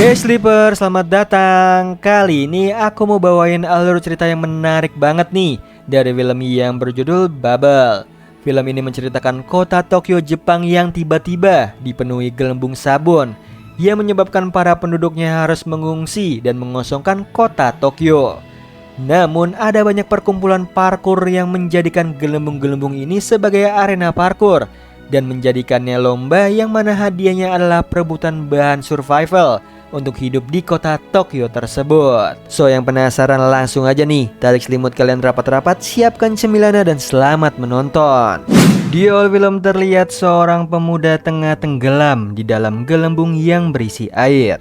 Hey Sleeper, selamat datang. Kali ini aku mau bawain alur cerita yang menarik banget nih dari film yang berjudul Bubble. Film ini menceritakan kota Tokyo, Jepang yang tiba-tiba dipenuhi gelembung sabun yang menyebabkan para penduduknya harus mengungsi dan mengosongkan kota Tokyo. Namun ada banyak perkumpulan parkur yang menjadikan gelembung-gelembung ini sebagai arena parkur dan menjadikannya lomba yang mana hadiahnya adalah perebutan bahan survival untuk hidup di kota Tokyo tersebut. So yang penasaran langsung aja nih, tarik selimut kalian rapat-rapat, siapkan cemilannya dan selamat menonton. Di awal film terlihat seorang pemuda tengah tenggelam di dalam gelembung yang berisi air.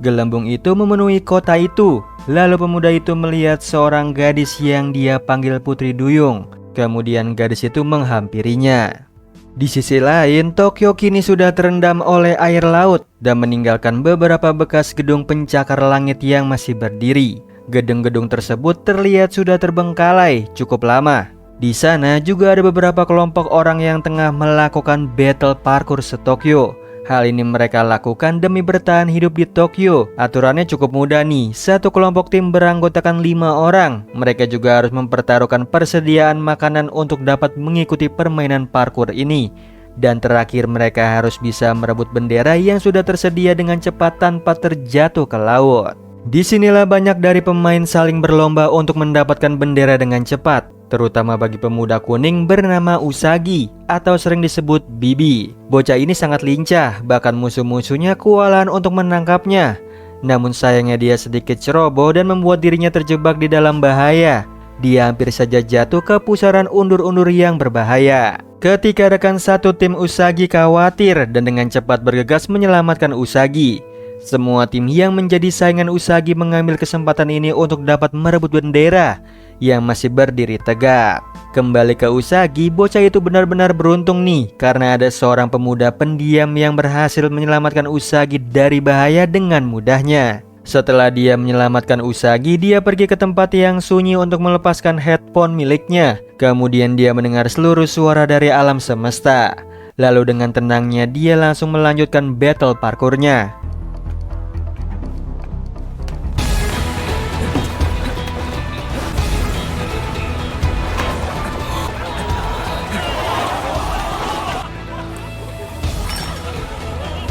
Gelembung itu memenuhi kota itu. Lalu pemuda itu melihat seorang gadis yang dia panggil Putri Duyung. Kemudian gadis itu menghampirinya. Di sisi lain, Tokyo kini sudah terendam oleh air laut dan meninggalkan beberapa bekas gedung pencakar langit yang masih berdiri. Gedung-gedung tersebut terlihat sudah terbengkalai cukup lama. Di sana juga ada beberapa kelompok orang yang tengah melakukan battle parkour se-Tokyo. Hal ini mereka lakukan demi bertahan hidup di Tokyo. Aturannya cukup mudah nih. Satu kelompok tim beranggotakan 5 orang. Mereka juga harus mempertaruhkan persediaan makanan untuk dapat mengikuti permainan parkour ini. Dan terakhir mereka harus bisa merebut bendera yang sudah tersedia dengan cepat tanpa terjatuh ke laut. Disinilah banyak dari pemain saling berlomba untuk mendapatkan bendera dengan cepat, terutama bagi pemuda kuning bernama Usagi atau sering disebut Bibi. Bocah ini sangat lincah, bahkan musuh-musuhnya kewalahan untuk menangkapnya. Namun sayangnya dia sedikit ceroboh dan membuat dirinya terjebak di dalam bahaya. Dia hampir saja jatuh ke pusaran undur-undur yang berbahaya. Ketika rekan satu tim Usagi khawatir dan dengan cepat bergegas menyelamatkan Usagi. Semua tim yang menjadi saingan Usagi mengambil kesempatan ini untuk dapat merebut bendera yang masih berdiri tegak. Kembali ke Usagi, bocah itu benar-benar beruntung nih karena ada seorang pemuda pendiam yang berhasil menyelamatkan Usagi dari bahaya dengan mudahnya. Setelah dia menyelamatkan Usagi, dia pergi ke tempat yang sunyi untuk melepaskan headphone miliknya. Kemudian dia mendengar seluruh suara dari alam semesta. Lalu dengan tenangnya dia langsung melanjutkan battle parkournya.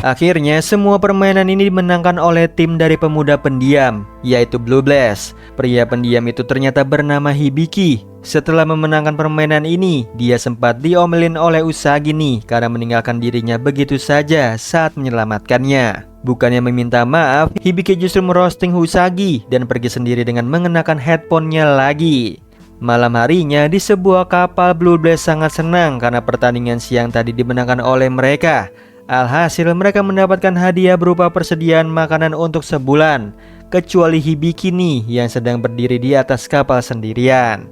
Akhirnya semua permainan ini dimenangkan oleh tim dari pemuda pendiam, yaitu Blue Blaze. Pria pendiam itu ternyata bernama Hibiki. Setelah memenangkan permainan ini, dia sempat diomelin oleh Usagi nih karena meninggalkan dirinya begitu saja saat menyelamatkannya. Bukannya meminta maaf, Hibiki justru merosting Usagi dan pergi sendiri dengan mengenakan headphone-nya lagi. Malam harinya di sebuah kapal, Blue Blaze sangat senang karena pertandingan siang tadi dimenangkan oleh mereka. Alhasil mereka mendapatkan hadiah berupa persediaan makanan untuk sebulan, kecuali Hibiki nih yang sedang berdiri di atas kapal sendirian.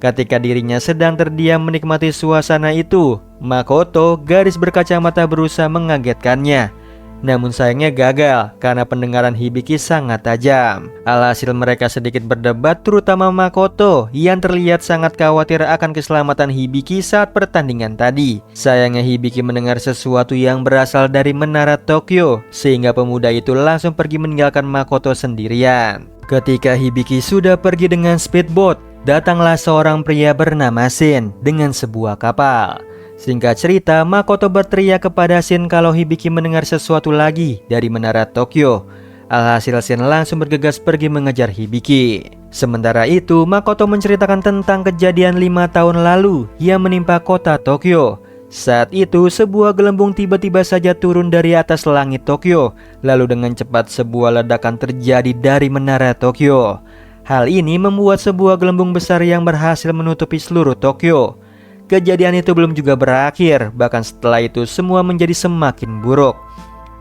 Ketika dirinya sedang terdiam menikmati suasana itu, Makoto, gadis berkacamata, berusaha mengagetkannya. Namun sayangnya gagal karena pendengaran Hibiki sangat tajam. Alhasil mereka sedikit berdebat, terutama Makoto yang terlihat sangat khawatir akan keselamatan Hibiki saat pertandingan tadi. Sayangnya Hibiki mendengar sesuatu yang berasal dari menara Tokyo, sehingga pemuda itu langsung pergi meninggalkan Makoto sendirian. Ketika Hibiki sudah pergi dengan speedboat, datanglah seorang pria bernama Shin dengan sebuah kapal. Singkat cerita, Makoto berteriak kepada Shin kalau Hibiki mendengar sesuatu lagi dari menara Tokyo. Alhasil Shin langsung bergegas pergi mengejar Hibiki. Sementara itu, Makoto menceritakan tentang kejadian 5 tahun lalu yang menimpa kota Tokyo. Saat itu, sebuah gelembung tiba-tiba saja turun dari atas langit Tokyo. Lalu dengan cepat sebuah ledakan terjadi dari menara Tokyo. Hal ini membuat sebuah gelembung besar yang berhasil menutupi seluruh Tokyo. Kejadian itu belum juga berakhir, bahkan setelah itu semua menjadi semakin buruk.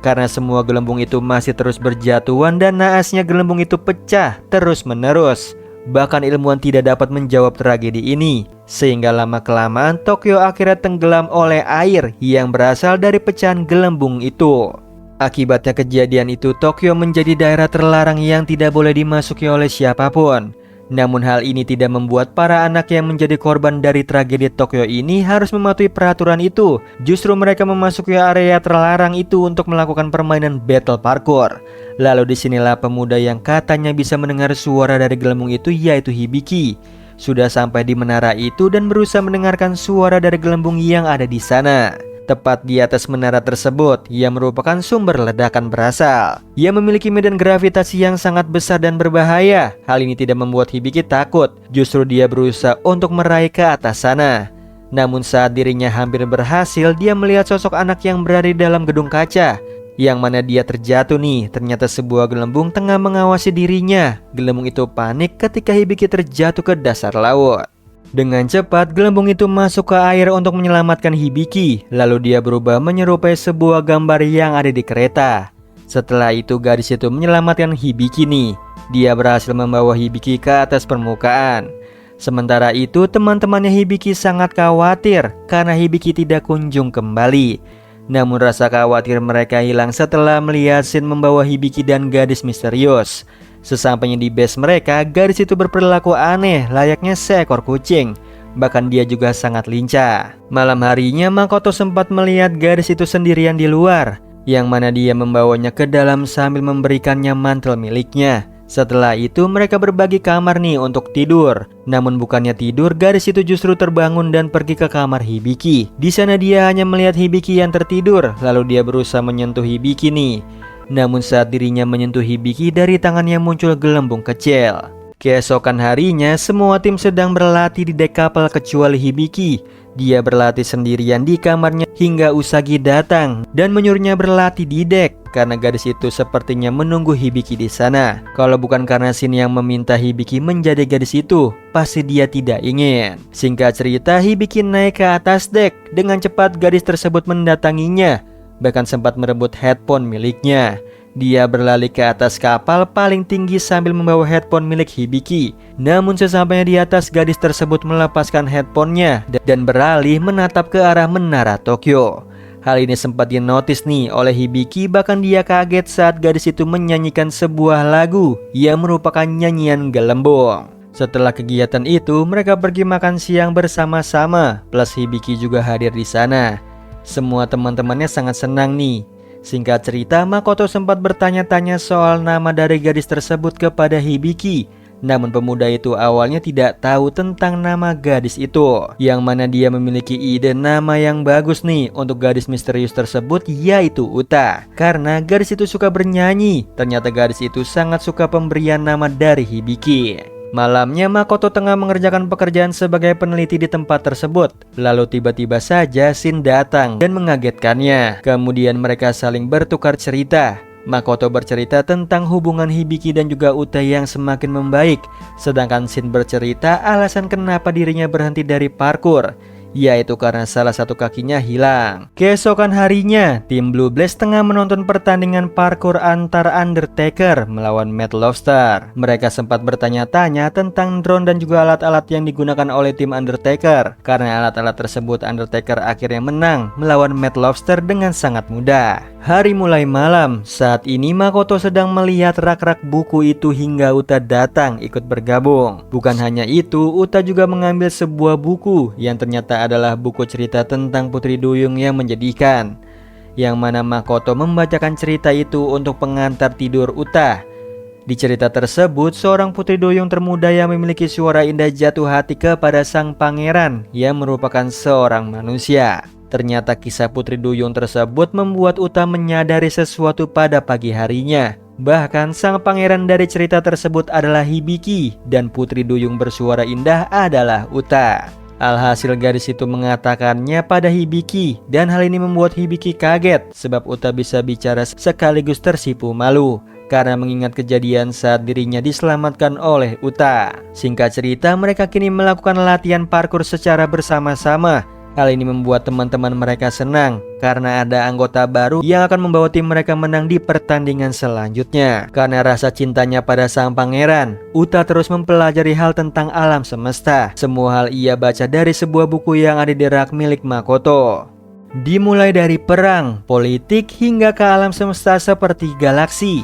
Karena semua gelembung itu masih terus berjatuhan dan naasnya gelembung itu pecah terus-menerus. Bahkan ilmuwan tidak dapat menjawab tragedi ini, sehingga lama-kelamaan Tokyo akhirnya tenggelam oleh air yang berasal dari pecahan gelembung itu. Akibatnya kejadian itu, Tokyo menjadi daerah terlarang yang tidak boleh dimasuki oleh siapapun. Namun hal ini tidak membuat para anak yang menjadi korban dari tragedi Tokyo ini harus mematuhi peraturan itu. Justru mereka memasuki area terlarang itu untuk melakukan permainan battle parkour. Lalu disinilah pemuda yang katanya bisa mendengar suara dari gelembung itu, yaitu Hibiki, sudah sampai di menara itu dan berusaha mendengarkan suara dari gelembung yang ada di sana. Tepat di atas menara tersebut, yang merupakan sumber ledakan berasal. Ia memiliki medan gravitasi yang sangat besar dan berbahaya. Hal ini tidak membuat Hibiki takut, justru dia berusaha untuk meraih ke atas sana. Namun saat dirinya hampir berhasil, dia melihat sosok anak yang berada di dalam gedung kaca. Yang mana dia terjatuh nih, ternyata sebuah gelembung tengah mengawasi dirinya. Gelembung itu panik ketika Hibiki terjatuh ke dasar laut. Dengan cepat, gelembung itu masuk ke air untuk menyelamatkan Hibiki. Lalu dia berubah menyerupai sebuah gambar yang ada di kereta. Setelah itu, gadis itu menyelamatkan Hibiki nih. Dia berhasil membawa Hibiki ke atas permukaan. Sementara itu, teman-temannya Hibiki sangat khawatir karena Hibiki tidak kunjung kembali. Namun rasa khawatir mereka hilang setelah melihat Shin membawa Hibiki dan gadis misterius. Sesampainya di base mereka, gadis itu berperilaku aneh layaknya seekor kucing. Bahkan dia juga sangat lincah. Malam harinya, Makoto sempat melihat gadis itu sendirian di luar, yang mana dia membawanya ke dalam sambil memberikannya mantel miliknya. Setelah itu mereka berbagi kamar nih untuk tidur. Namun bukannya tidur, gadis itu justru terbangun dan pergi ke kamar Hibiki. Di sana dia hanya melihat Hibiki yang tertidur, lalu dia berusaha menyentuh Hibiki nih. Namun saat dirinya menyentuh Hibiki, dari tangannya muncul gelembung kecil. Keesokan harinya, semua tim sedang berlatih di dek kapal kecuali Hibiki. Dia berlatih sendirian di kamarnya hingga Usagi datang dan menyuruhnya berlatih di dek karena gadis itu sepertinya menunggu Hibiki di sana. Kalau bukan karena Shin yang meminta Hibiki menjadi gadis itu, pasti dia tidak ingin. Singkat cerita, Hibiki naik ke atas dek. Dengan cepat gadis tersebut mendatanginya, bahkan sempat merebut headphone miliknya. Dia berlari ke atas kapal paling tinggi sambil membawa headphone milik Hibiki. Namun sesampainya di atas, gadis tersebut melepaskan headphonenya dan beralih menatap ke arah menara Tokyo. Hal ini sempat dinotis nih oleh Hibiki, bahkan dia kaget saat gadis itu menyanyikan sebuah lagu yang merupakan nyanyian gelembung. Setelah kegiatan itu, mereka pergi makan siang bersama-sama, plus Hibiki juga hadir di sana. Semua teman-temannya sangat senang nih. Singkat cerita, Makoto sempat bertanya-tanya soal nama dari gadis tersebut kepada Hibiki. Namun pemuda itu awalnya tidak tahu tentang nama gadis itu, yang mana dia memiliki ide nama yang bagus nih untuk gadis misterius tersebut, yaitu Uta. Karena gadis itu suka bernyanyi, ternyata gadis itu sangat suka pemberian nama dari Hibiki. Malamnya, Makoto tengah mengerjakan pekerjaan sebagai peneliti di tempat tersebut. Lalu tiba-tiba saja Shin datang dan mengagetkannya. Kemudian mereka saling bertukar cerita. Makoto bercerita tentang hubungan Hibiki dan juga Uta yang semakin membaik, sedangkan Shin bercerita alasan kenapa dirinya berhenti dari parkour, yaitu karena salah satu kakinya hilang. Keesokan harinya, tim Blue Blaze tengah menonton pertandingan parkour antar Undertaker melawan Matt Lobster. Mereka sempat bertanya-tanya tentang drone dan juga alat-alat yang digunakan oleh tim Undertaker. Karena alat-alat tersebut, Undertaker akhirnya menang melawan Matt Lobster dengan sangat mudah. Hari mulai malam. Saat ini Makoto sedang melihat rak-rak buku itu hingga Uta datang ikut bergabung. Bukan hanya itu, Uta juga mengambil sebuah buku yang ternyata adalah buku cerita tentang Putri Duyung yang menjadikan, yang mana Makoto membacakan cerita itu untuk pengantar tidur Uta. Di cerita tersebut, seorang putri duyung termuda yang memiliki suara indah jatuh hati kepada sang pangeran yang merupakan seorang manusia. Ternyata kisah putri duyung tersebut membuat Uta menyadari sesuatu pada pagi harinya. Bahkan sang pangeran dari cerita tersebut adalah Hibiki dan putri duyung bersuara indah adalah Uta. Alhasil gadis itu mengatakannya pada Hibiki, dan hal ini membuat Hibiki kaget sebab Uta bisa bicara sekaligus tersipu malu karena mengingat kejadian saat dirinya diselamatkan oleh Uta. Singkat cerita, mereka kini melakukan latihan parkour secara bersama-sama. Hal ini membuat teman-teman mereka senang karena ada anggota baru yang akan membawa tim mereka menang di pertandingan selanjutnya. Karena rasa cintanya pada sang pangeran, Uta terus mempelajari hal tentang alam semesta. Semua hal ia baca dari sebuah buku yang ada di rak milik Makoto. Dimulai dari perang, politik, hingga ke alam semesta seperti galaksi.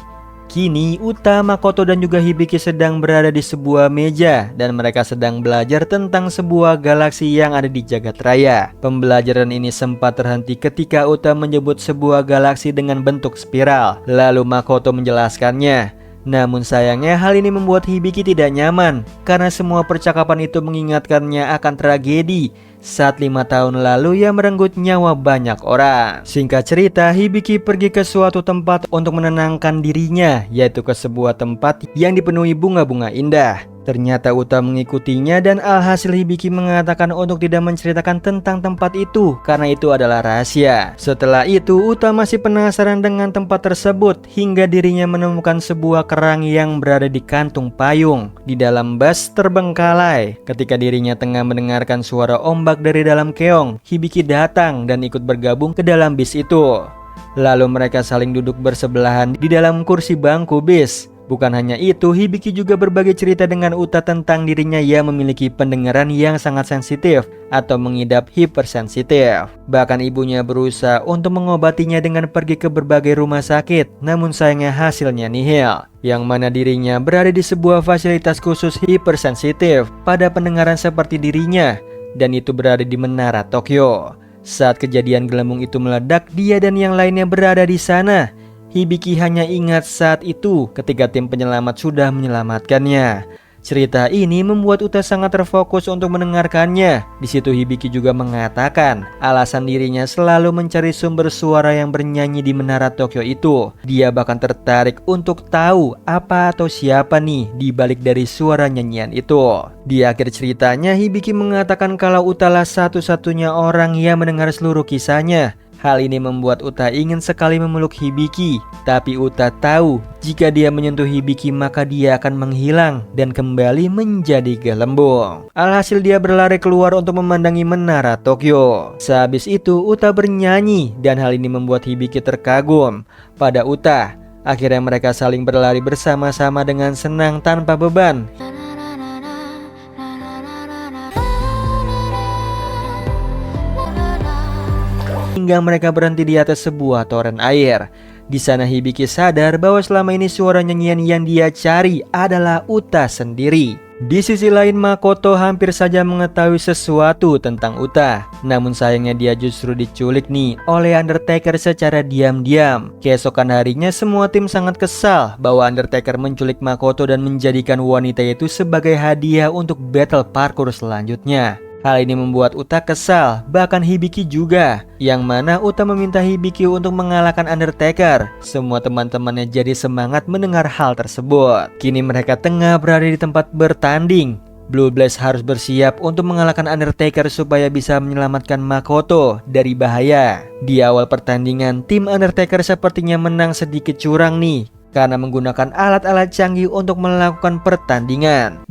Kini Uta, Makoto dan juga Hibiki sedang berada di sebuah meja dan mereka sedang belajar tentang sebuah galaksi yang ada di jagat raya. Pembelajaran ini sempat terhenti ketika Uta menyebut sebuah galaksi dengan bentuk spiral. Lalu Makoto menjelaskannya. Namun sayangnya hal ini membuat Hibiki tidak nyaman karena semua percakapan itu mengingatkannya akan tragedi saat 5 tahun lalu ia merenggut nyawa banyak orang. Singkat cerita, Hibiki pergi ke suatu tempat untuk menenangkan dirinya, yaitu ke sebuah tempat yang dipenuhi bunga-bunga indah. Ternyata Uta mengikutinya dan alhasil Hibiki mengatakan untuk tidak menceritakan tentang tempat itu karena itu adalah rahasia. Setelah itu Uta masih penasaran dengan tempat tersebut hingga dirinya menemukan sebuah kerang yang berada di kantung payung di dalam bus terbengkalai. Ketika dirinya tengah mendengarkan suara ombak dari dalam keong, Hibiki datang dan ikut bergabung ke dalam bis itu. Lalu mereka saling duduk bersebelahan di dalam kursi bangku bis. Bukan hanya itu, Hibiki juga berbagi cerita dengan Uta tentang dirinya yang memiliki pendengaran yang sangat sensitif atau mengidap hipersensitif. Bahkan ibunya berusaha untuk mengobatinya dengan pergi ke berbagai rumah sakit, namun sayangnya hasilnya nihil. Yang mana dirinya berada di sebuah fasilitas khusus hipersensitif pada pendengaran seperti dirinya, dan itu berada di Menara Tokyo. Saat kejadian gelembung itu meledak, dia dan yang lainnya berada di sana. Hibiki hanya ingat saat itu ketika tim penyelamat sudah menyelamatkannya. Cerita ini membuat Uta sangat terfokus untuk mendengarkannya. Di situ Hibiki juga mengatakan alasan dirinya selalu mencari sumber suara yang bernyanyi di Menara Tokyo itu. Dia bahkan tertarik untuk tahu apa atau siapa nih di balik dari suara nyanyian itu. Di akhir ceritanya, Hibiki mengatakan kalau Uta lah satu-satunya orang yang mendengar seluruh kisahnya. Hal ini membuat Uta ingin sekali memeluk Hibiki, tapi Uta tahu jika dia menyentuh Hibiki maka dia akan menghilang dan kembali menjadi gelembung. Alhasil dia berlari keluar untuk memandangi Menara Tokyo. Sehabis itu Uta bernyanyi dan hal ini membuat Hibiki terkagum pada Uta. Akhirnya mereka saling berlari bersama-sama dengan senang tanpa beban. Hingga mereka berhenti di atas sebuah toren air. Di sana Hibiki sadar bahwa selama ini suara nyanyian yang dia cari adalah Uta sendiri. Di sisi lain, Makoto hampir saja mengetahui sesuatu tentang Uta. Namun sayangnya dia justru diculik nih oleh Undertaker secara diam-diam. Keesokan harinya semua tim sangat kesal bahwa Undertaker menculik Makoto dan menjadikan wanita itu sebagai hadiah untuk battle parkour selanjutnya. Hal ini membuat Uta kesal, bahkan Hibiki juga. Yang mana Uta meminta Hibiki untuk mengalahkan Undertaker. Semua teman-temannya jadi semangat mendengar hal tersebut. Kini mereka tengah berada di tempat bertanding. Blue Blaze harus bersiap untuk mengalahkan Undertaker supaya bisa menyelamatkan Makoto dari bahaya. Di awal pertandingan, tim Undertaker sepertinya menang sedikit curang nih, karena menggunakan alat-alat canggih untuk melakukan pertandingan.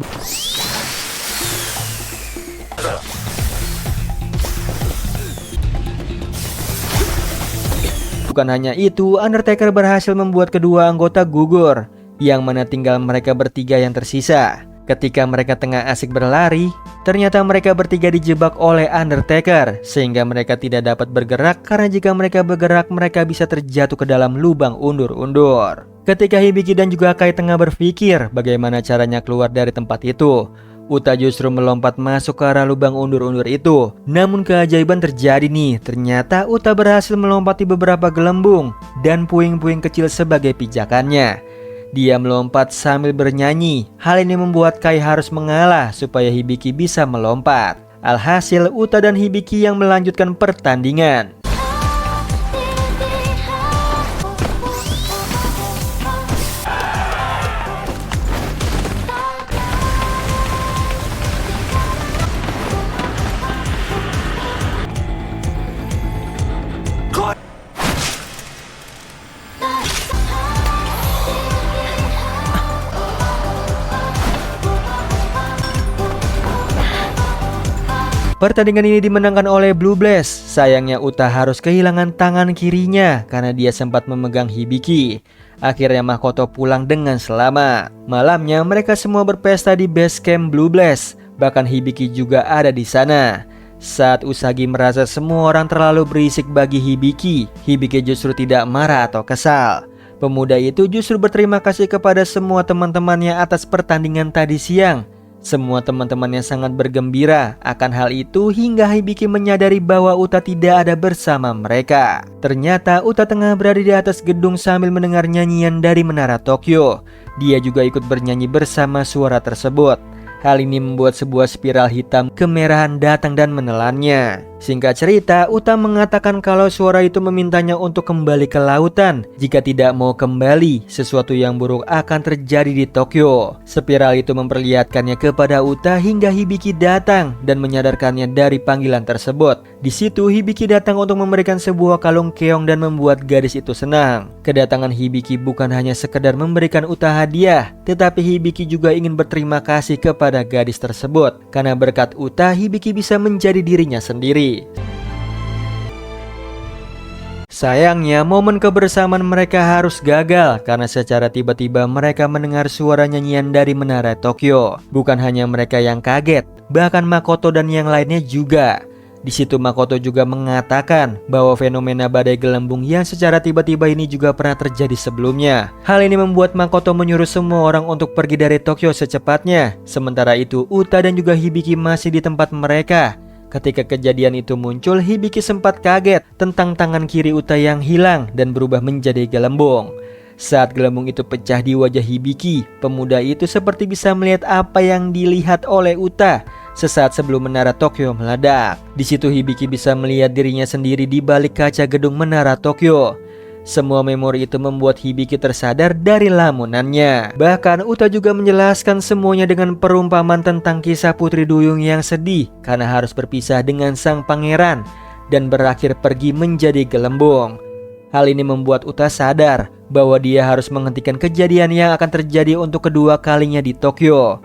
Bukan hanya itu, Undertaker berhasil membuat kedua anggota gugur, yang mana tinggal mereka bertiga yang tersisa. Ketika mereka tengah asik berlari, ternyata mereka bertiga dijebak oleh Undertaker, sehingga mereka tidak dapat bergerak karena jika mereka bergerak mereka bisa terjatuh ke dalam lubang undur-undur. Ketika Hibiki dan juga Kai tengah berpikir bagaimana caranya keluar dari tempat itu, Uta justru melompat masuk ke arah lubang undur-undur itu. Namun keajaiban terjadi nih. Ternyata Uta berhasil melompati beberapa gelembung dan puing-puing kecil sebagai pijakannya. Dia melompat sambil bernyanyi. Hal ini membuat Kai harus mengalah supaya Hibiki bisa melompat. Alhasil Uta dan Hibiki yang melanjutkan pertandingan. Pertandingan ini dimenangkan oleh Blue Blaze. Sayangnya Uta harus kehilangan tangan kirinya karena dia sempat memegang Hibiki. Akhirnya Makoto pulang dengan selamat. Malamnya mereka semua berpesta di base camp Blue Blaze. Bahkan Hibiki juga ada di sana. Saat Usagi merasa semua orang terlalu berisik bagi Hibiki, Hibiki justru tidak marah atau kesal. Pemuda itu justru berterima kasih kepada semua teman-temannya atas pertandingan tadi siang. Semua teman-temannya sangat bergembira akan hal itu hingga Hibiki menyadari bahwa Uta tidak ada bersama mereka. Ternyata Uta tengah berada di atas gedung sambil mendengar nyanyian dari Menara Tokyo. Dia juga ikut bernyanyi bersama suara tersebut. Hal ini membuat sebuah spiral hitam kemerahan datang dan menelannya. Singkat cerita, Uta mengatakan kalau suara itu memintanya untuk kembali ke lautan. Jika tidak mau kembali, sesuatu yang buruk akan terjadi di Tokyo. Spiral itu memperlihatkannya kepada Uta hingga Hibiki datang dan menyadarkannya dari panggilan tersebut. Di situ Hibiki datang untuk memberikan sebuah kalung keong dan membuat gadis itu senang. Kedatangan Hibiki bukan hanya sekedar memberikan Uta hadiah, tetapi Hibiki juga ingin berterima kasih kepada gadis tersebut. Karena berkat Uta, Hibiki bisa menjadi dirinya sendiri. Sayangnya, momen kebersamaan mereka harus gagal karena secara tiba-tiba mereka mendengar suara nyanyian dari Menara Tokyo. Bukan hanya mereka yang kaget, bahkan Makoto dan yang lainnya juga. Di situ Makoto juga mengatakan bahwa fenomena badai gelembung yang secara tiba-tiba ini juga pernah terjadi sebelumnya. Hal ini membuat Makoto menyuruh semua orang untuk pergi dari Tokyo secepatnya. Sementara itu, Uta dan juga Hibiki masih di tempat mereka. Ketika kejadian itu muncul, Hibiki sempat kaget tentang tangan kiri Uta yang hilang dan berubah menjadi gelembung. Saat gelembung itu pecah di wajah Hibiki, pemuda itu seperti bisa melihat apa yang dilihat oleh Uta sesaat sebelum Menara Tokyo meledak. Di situ Hibiki bisa melihat dirinya sendiri di balik kaca gedung Menara Tokyo. Semua memori itu membuat Hibiki tersadar dari lamunannya. Bahkan Uta juga menjelaskan semuanya dengan perumpamaan tentang kisah Putri Duyung yang sedih karena harus berpisah dengan sang pangeran dan berakhir pergi menjadi gelembung. Hal ini membuat Uta sadar bahwa dia harus menghentikan kejadian yang akan terjadi untuk kedua kalinya di Tokyo.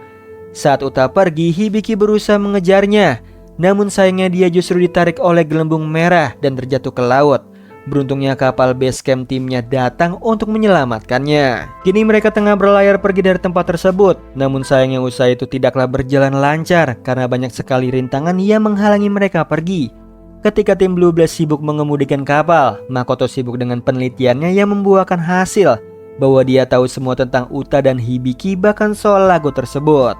Saat Uta pergi, Hibiki berusaha mengejarnya. Namun sayangnya dia justru ditarik oleh gelembung merah dan terjatuh ke laut. Beruntungnya kapal base camp timnya datang untuk menyelamatkannya. Kini mereka tengah berlayar pergi dari tempat tersebut. Namun sayangnya usaha itu tidaklah berjalan lancar karena banyak sekali rintangan yang menghalangi mereka pergi. Ketika tim Blue Blast sibuk mengemudikan kapal, Makoto sibuk dengan penelitiannya yang membuahkan hasil bahwa dia tahu semua tentang Uta dan Hibiki, bahkan soal lagu tersebut.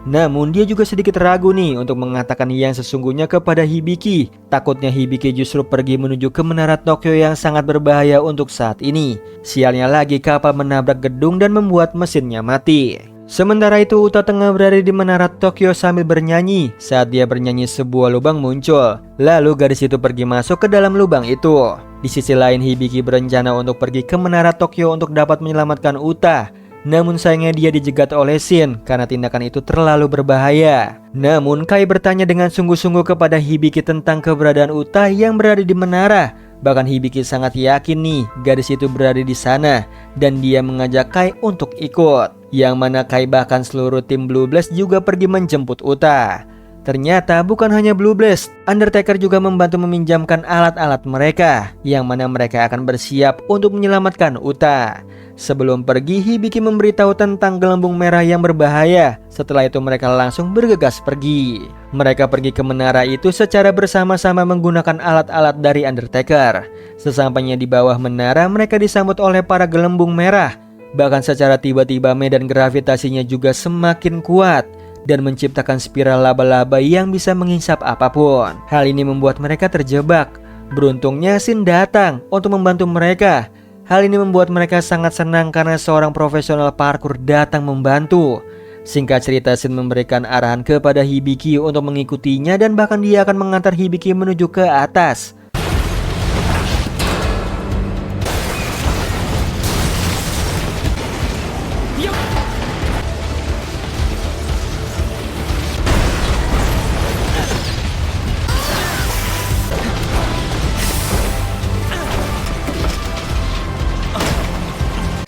Namun dia juga sedikit ragu nih untuk mengatakan yang sesungguhnya kepada Hibiki. Takutnya Hibiki justru pergi menuju ke Menara Tokyo yang sangat berbahaya untuk saat ini. Sialnya lagi kapal menabrak gedung dan membuat mesinnya mati. Sementara itu Uta tengah berada di Menara Tokyo sambil bernyanyi. Saat dia bernyanyi sebuah lubang muncul. Lalu gadis itu pergi masuk ke dalam lubang itu. Di sisi lain Hibiki berencana untuk pergi ke Menara Tokyo untuk dapat menyelamatkan Uta. Namun sayangnya dia dijegat oleh Shin karena tindakan itu terlalu berbahaya. Namun Kai bertanya dengan sungguh-sungguh kepada Hibiki tentang keberadaan Uta yang berada di menara. Bahkan Hibiki sangat yakin nih gadis itu berada di sana dan dia mengajak Kai untuk ikut. Yang mana Kai bahkan seluruh tim Blue Blast juga pergi menjemput Uta. Ternyata bukan hanya Blue Blast, Undertaker juga membantu meminjamkan alat-alat mereka, yang mana mereka akan bersiap untuk menyelamatkan Uta. Sebelum pergi, Hibiki memberitahu tentang gelembung merah yang berbahaya. Setelah itu mereka langsung bergegas pergi. Mereka pergi ke menara itu secara bersama-sama menggunakan alat-alat dari Undertaker. Sesampainya di bawah menara, mereka disambut oleh para gelembung merah. Bahkan secara tiba-tiba medan gravitasinya juga semakin kuat dan menciptakan spiral laba-laba yang bisa menghisap apapun. Hal ini membuat mereka terjebak. Beruntungnya Shin datang untuk membantu mereka. Hal ini membuat mereka sangat senang karena seorang profesional parkour datang membantu. Singkat cerita, Shin memberikan arahan kepada Hibiki untuk mengikutinya dan bahkan dia akan mengantar Hibiki menuju ke atas.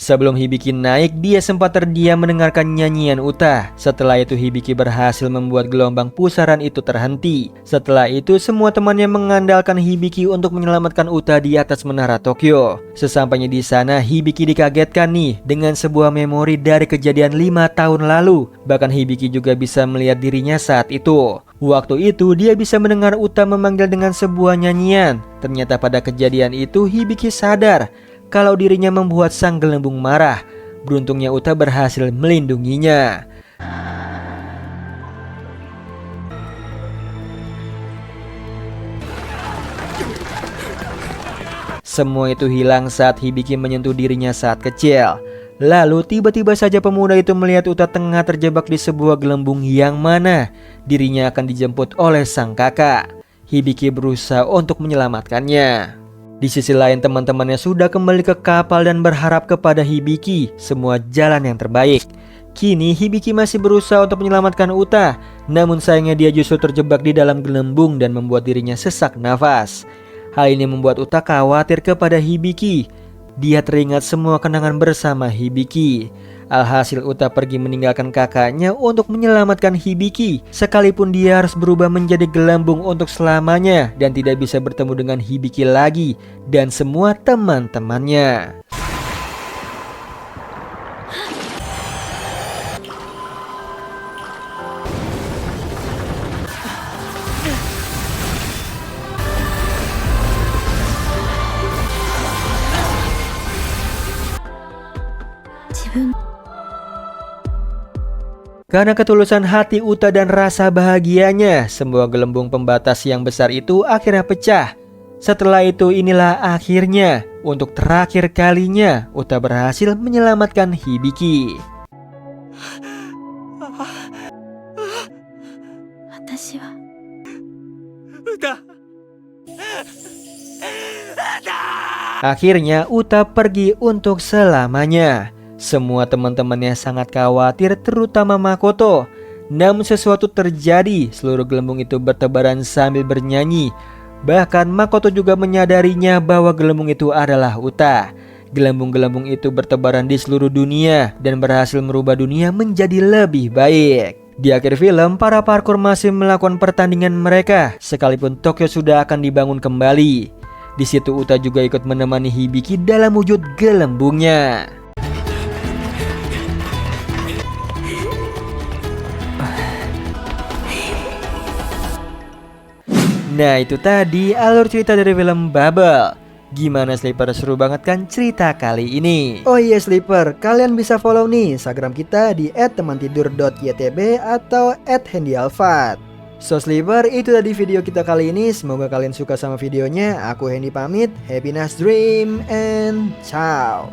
Sebelum Hibiki naik, dia sempat terdiam mendengarkan nyanyian Uta. Setelah itu Hibiki berhasil membuat gelombang pusaran itu terhenti. Setelah itu semua temannya mengandalkan Hibiki untuk menyelamatkan Uta di atas menara Tokyo. Sesampainya di sana, Hibiki dikagetkan nih dengan sebuah memori dari kejadian 5 tahun lalu. Bahkan Hibiki juga bisa melihat dirinya saat itu. Waktu itu dia bisa mendengar Uta memanggil dengan sebuah nyanyian. Ternyata pada kejadian itu Hibiki sadar kalau dirinya membuat sang gelembung marah. Beruntungnya Uta berhasil melindunginya. Semua itu hilang saat Hibiki menyentuh dirinya saat kecil. Lalu tiba-tiba saja pemuda itu melihat Uta tengah terjebak di sebuah gelembung yang mana dirinya akan dijemput oleh sang kakak. Hibiki berusaha untuk menyelamatkannya. Di sisi lain teman-temannya sudah kembali ke kapal dan berharap kepada Hibiki semua jalan yang terbaik. Kini Hibiki masih berusaha untuk menyelamatkan Uta, namun sayangnya dia justru terjebak di dalam gelembung dan membuat dirinya sesak nafas. Hal ini membuat Uta khawatir kepada Hibiki. Dia teringat semua kenangan bersama Hibiki. Alhasil Uta pergi meninggalkan kakaknya untuk menyelamatkan Hibiki. Sekalipun dia harus berubah menjadi gelembung untuk selamanya dan tidak bisa bertemu dengan Hibiki lagi dan semua teman-temannya. Karena ketulusan hati Uta dan rasa bahagianya, semua gelembung pembatas yang besar itu akhirnya pecah. Setelah itu inilah akhirnya, untuk terakhir kalinya Uta berhasil menyelamatkan Hibiki. Akhirnya Uta pergi untuk selamanya. Semua teman-temannya sangat khawatir, terutama Makoto. Namun sesuatu terjadi, seluruh gelembung itu bertebaran sambil bernyanyi. Bahkan Makoto juga menyadarinya bahwa gelembung itu adalah Uta. Gelembung-gelembung itu bertebaran di seluruh dunia dan berhasil merubah dunia menjadi lebih baik. Di akhir film, para parkour masih melakukan pertandingan mereka, sekalipun Tokyo sudah akan dibangun kembali. Di situ Uta juga ikut menemani Hibiki dalam wujud gelembungnya. Nah itu tadi alur cerita dari film Bubble. Gimana Sleeper, seru banget kan cerita kali ini? Oh iya Sleeper, kalian bisa follow nih Instagram kita di @temantidur.ytb atau @handyalfat. So Sleeper, itu tadi video kita kali ini. Semoga kalian suka sama videonya. Aku Hendy pamit, happy nice dream and ciao.